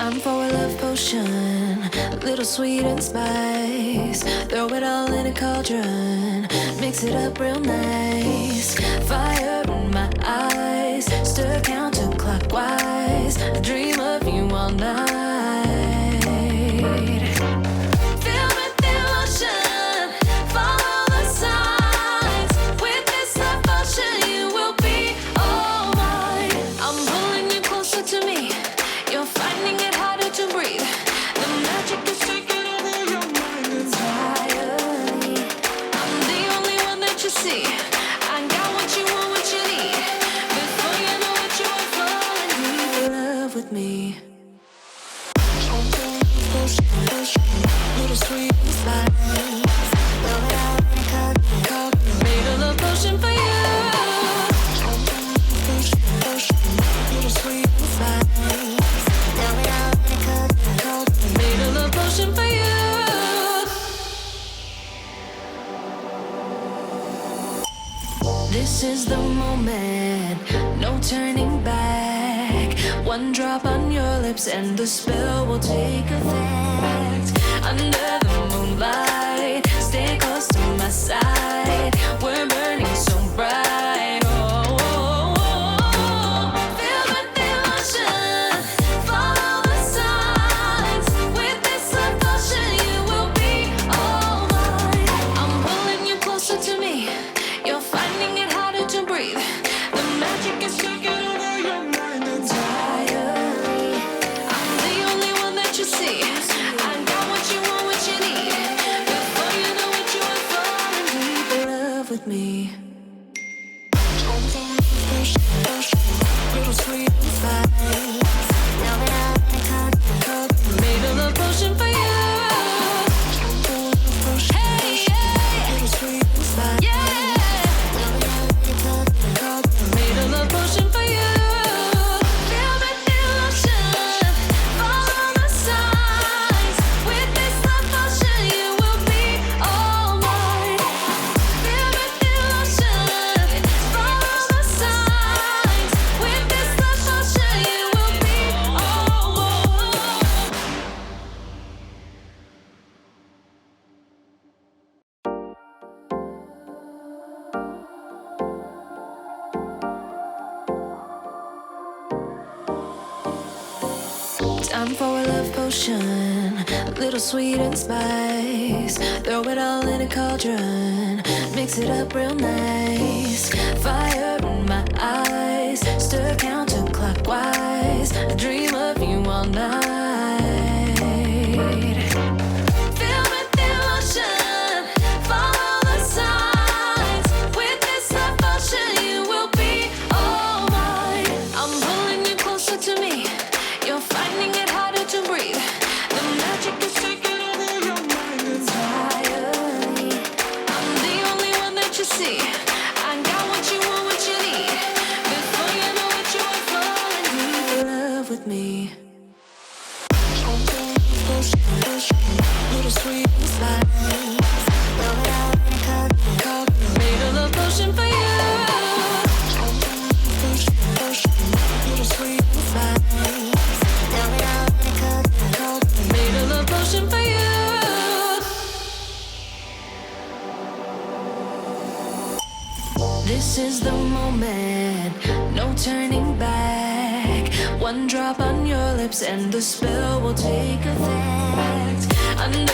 Time for a love potion, little sweet and spice. Throw it all in a cauldron, mix it up real nice. Fire in my eyes, stir counterclockwise. I dream of you all night. Feel with emotion, follow the signs. With this love potion, you will be all mine. I'm pulling you closer to me. You're finding it harder to breathe. The magic is taking over your mind entirely. I'm the only one that you see. I got what you want, what you need. Before you know it, you are falling deep in love with me. Little sweet spice. Made a love potion for you. Little sweet spice. Made a love potion for you. This is the moment, no turning back. One drop on your lips and the spell will take effect. Under the moonlight, stay close to my side. We're burning so bright. Oh, oh, oh. Feel the emotion, follow the signs. With this love potion, you will be all mine. I'm pulling you closer to me. You're finding it harder to breathe. The magic is taking over your mind entirely. I'm the only one that you see. I got what you want, what you need. Before you know it, you are falling deep in love with me. Little sweet spice. Made a love potion for you. Hey, yeah. Little sweet spice. Yeah. Made a love potion for you. Feel the emotion, follow the signs. With this love potion, you will be all mine. Feel the emotion, follow the signs. With this love potion, you will be all mine. Time for a love potion, little sweet and spice. Throw it all in a cauldron, mix it up real nice. Fire in my eyes, stir counterclockwise. I dream of you all night. Feel with emotion, follow the signs. With this love potion, you will be all mine. I'm pulling you closer to me. You're finding it harder to breathe. The magic is taking over your mind entirely. I'm the only one that you see. I got what you want, what you need. Before you know it, you are falling deep in love with me. Little sweet spice. Made a love potion for you. Little sweet spice. Made a love potion for you. This is the moment, no turning back. One drop on your lips and the spell will take effect. Under